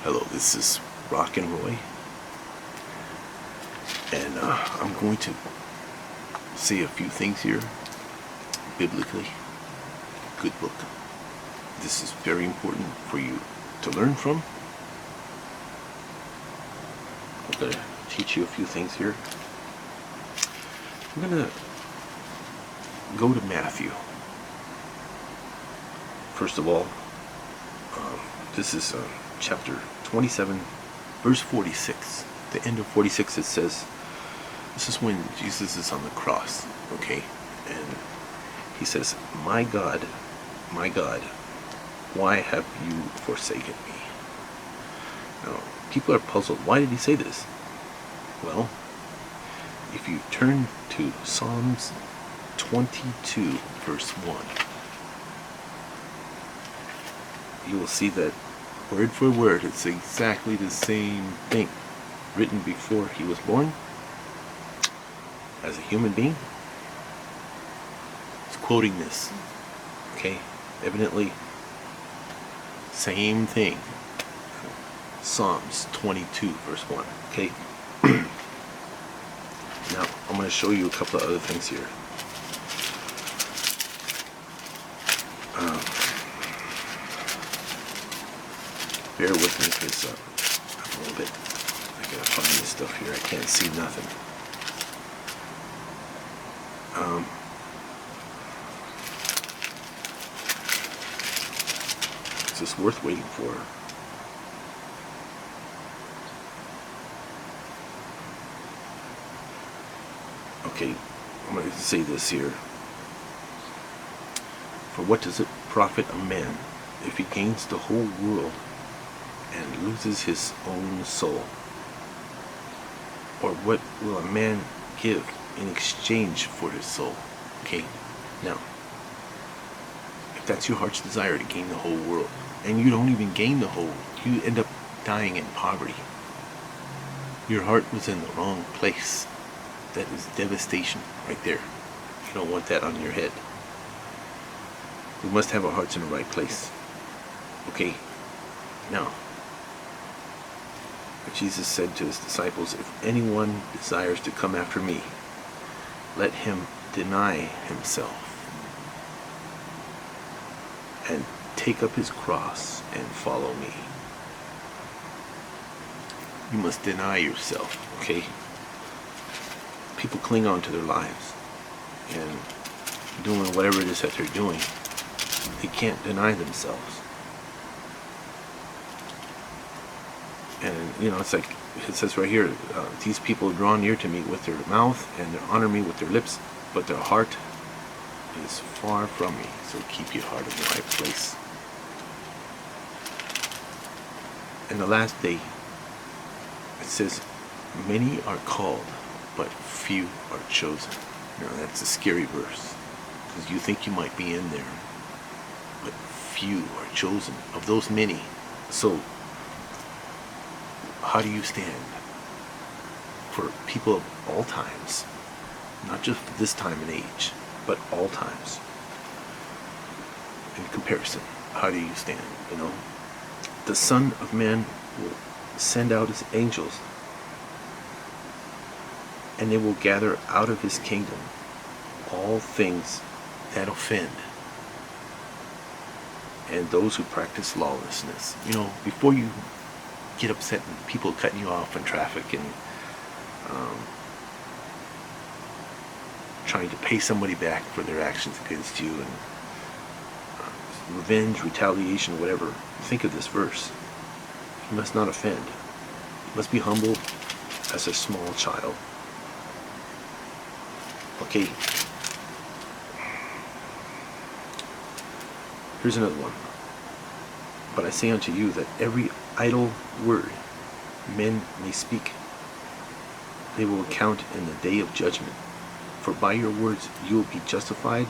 Hello, this is Rockin Roy, and I'm going to say a few things here. Biblically, good book. This is very important for you to learn from. I'm going to teach you a few things here. I'm going to go to Matthew. First of all, this is chapter 27, verse 46. The end of 46, it says, this is when Jesus is on the cross, okay? And he says, my God, why have you forsaken me? Now, people are puzzled. Why did he say this? Well, if you turn to Psalms 22, verse 1, you will see that word for word, it's exactly the same thing written before he was born as a human being. It's quoting this, okay? Evidently, same thing. Psalms 22, verse 1, okay? Now, I'm going to show you a couple of other things here. Bear with me because I'm a little bit, I gotta find this stuff here. I can't see nothing. Is this worth waiting for? Okay, I'm going to say this here. For what does it profit a man if he gains the whole world and loses his own soul? Or what will a man give in exchange for his soul? Okay, now, if that's your heart's desire to gain the whole world, and you don't even gain the whole, you end up dying in poverty. Your heart was in the wrong place. That is devastation right there. You don't want that on your head. We must have our hearts in the right place. Okay, now, Jesus said to his disciples, if anyone desires to come after me, let him deny himself and take up his cross and follow me. You must deny yourself, okay? People cling on to their lives and doing whatever it is that they're doing. They can't deny themselves. And, you know, it's like it says right here, these people draw near to me with their mouth and they honor me with their lips, but their heart is far from me. So keep your heart in the right place. In the last day, it says, many are called, but few are chosen. Now that's a scary verse, because you think you might be in there, but few are chosen of those many. So how do you stand for people of all times, not just this time and age, but all times? In comparison, how do you stand? You know, the Son of Man will send out his angels, and they will gather out of his kingdom all things that offend and those who practice lawlessness. You know, before you get upset and people cutting you off in traffic and trying to pay somebody back for their actions against you, and revenge, retaliation, whatever, think of this verse. You must not offend. You must be humble as a small child. Okay. Here's another one. But I say unto you that every idle word men may speak, they will account in the day of judgment. For by your words you will be justified,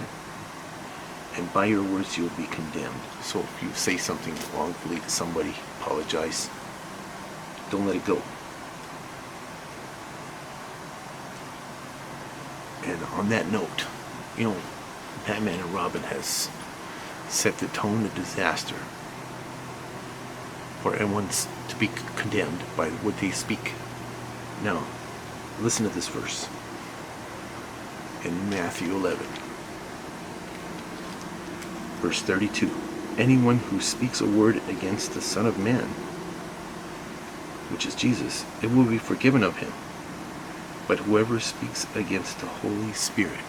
and by your words you will be condemned. So if you say something wrongfully to somebody, apologize. Don't let it go. And on that note, you know, Batman and Robin has set the tone of disaster for anyone to be condemned by what they speak. Now, listen to this verse in Matthew 11, verse 32. Anyone who speaks a word against the Son of Man, which is Jesus, it will be forgiven of him. But whoever speaks against the Holy Spirit,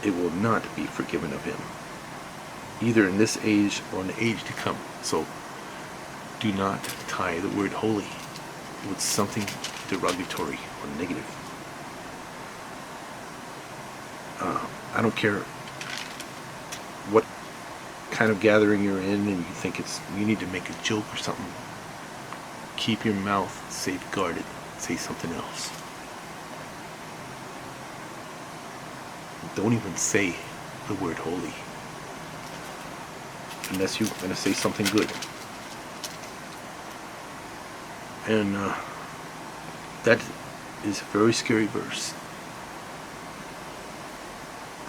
it will not be forgiven of him, either in this age or in the age to come. So do not tie the word holy with something derogatory or negative. I don't care what kind of gathering you're in and you think you need to make a joke or something. Keep your mouth safeguarded. Say something else. Don't even say the word holy unless you're going to say something good. And that is a very scary verse,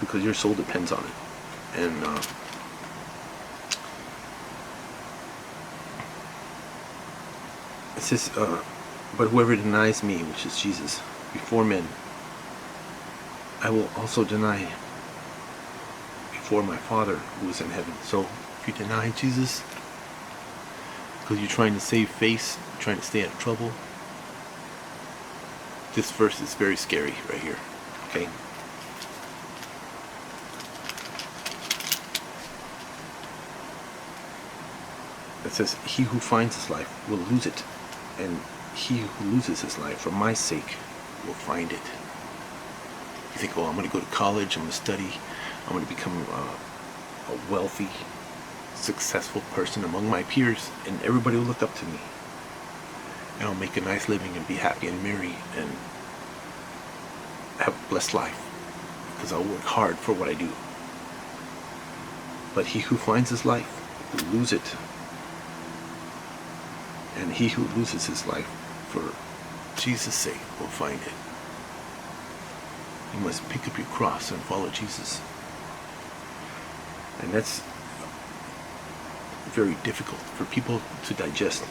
because your soul depends on it. And it says, but whoever denies me, which is Jesus, before men, I will also deny before my Father who is in heaven. So if you deny Jesus because you're trying to save face, trying to stay out of trouble, this verse is very scary right here. Okay? It says, he who finds his life will lose it, and he who loses his life for my sake will find it. You think, oh, I'm going to go to college, I'm going to study, I'm going to become a wealthy, successful person among my peers, and everybody will look up to me. And I'll make a nice living and be happy and merry and have a blessed life, because I'll work hard for what I do. But he who finds his life will lose it. And he who loses his life for Jesus' sake will find it. You must pick up your cross and follow Jesus. And that's very difficult for people to digest.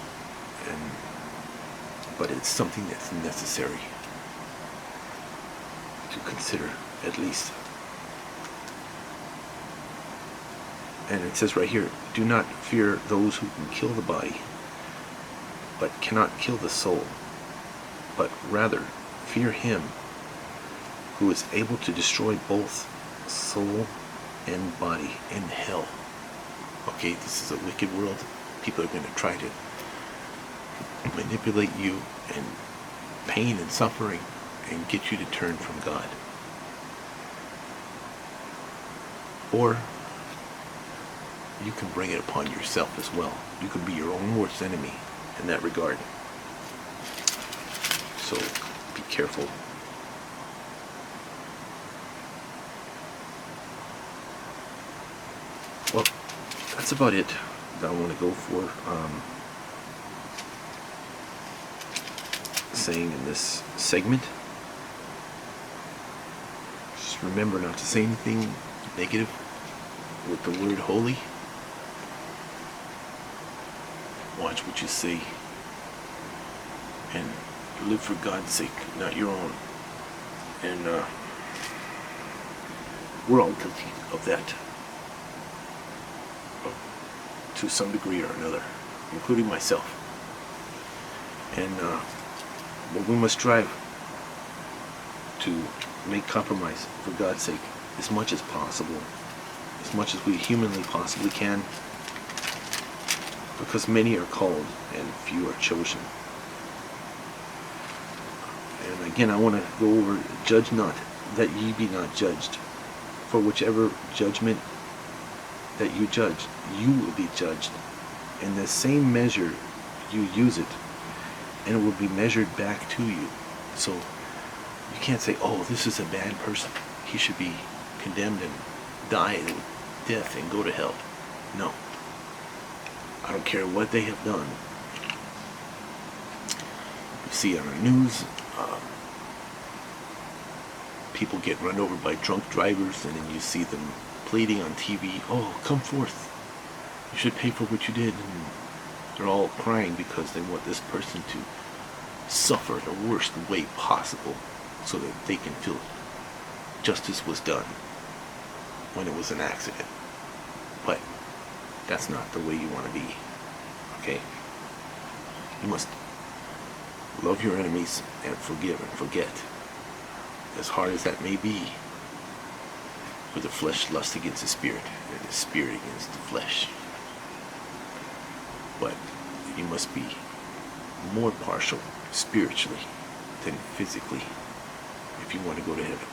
But it's something that's necessary to consider, at least. And it says right here, do not fear those who can kill the body, but cannot kill the soul, but rather fear him who is able to destroy both soul and body in hell. Okay, this is a wicked world. People are going to try to manipulate you in pain and suffering and get you to turn from God. Or you can bring it upon yourself as well. You can be your own worst enemy in that regard. So be careful. Well, that's about it that I want to go for. Saying in this segment, just remember not to say anything negative with the word holy. Watch what you say and live for God's sake, not your own. And we're all guilty of that to some degree or another, including myself. And but we must strive to make compromise for God's sake as much as possible, as much as we humanly possibly can, because many are called and few are chosen. And again, I want to go over, judge not, that ye be not judged. For whichever judgment that you judge, you will be judged. In the same measure you use it, and it will be measured back to you. So you can't say, oh, this is a bad person, he should be condemned and die in death and go to hell. No. I don't care what they have done. You see on the news, people get run over by drunk drivers, and then you see them pleading on TV, oh, come forth. You should pay for what you did. And they're all crying because they want this person to suffer the worst way possible so that they can feel justice was done when it was an accident. But that's not the way you want to be. Okay? You must love your enemies and forgive and forget. As hard as that may be, for the flesh lusts against the spirit, and the spirit against the flesh. But you must be more partial spiritually than physically if you want to go to heaven.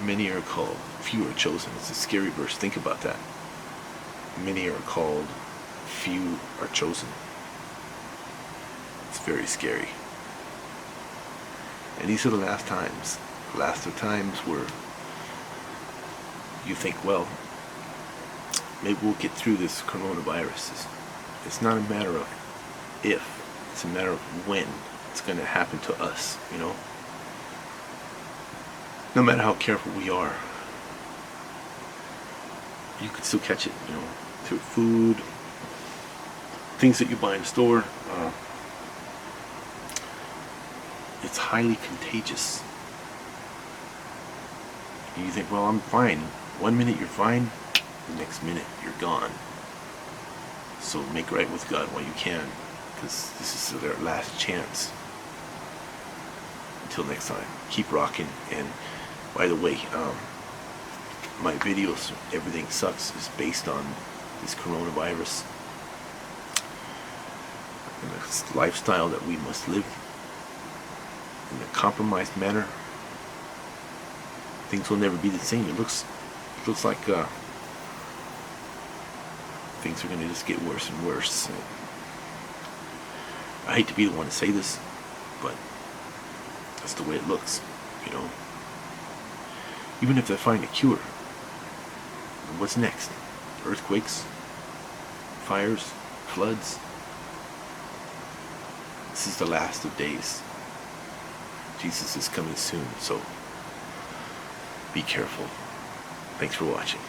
Many are called, few are chosen. It's a scary verse. Think about that. Many are called, few are chosen. It's very scary. And these are the last times. The last of times where you think, well, maybe we'll get through this coronavirus. It's not a matter of if, it's a matter of when it's going to happen to us, you know. No matter how careful we are, you could still catch it, you know, through food, things that you buy in the store. It's highly contagious. And you think, well, I'm fine. 1 minute you're fine, the next minute you're gone. So make right with God while you can, because this is their last chance. Until next time, keep rocking. And by the way, my videos, Everything Sucks, is based on this coronavirus and this lifestyle that we must live in a compromised manner. Things will never be the same. It looks like things are going to just get worse and worse. And I hate to be the one to say this, but that's the way it looks, you know. Even if they find a cure, what's next? Earthquakes? Fires? Floods? This is the last of days. Jesus is coming soon, so be careful. Thanks for watching.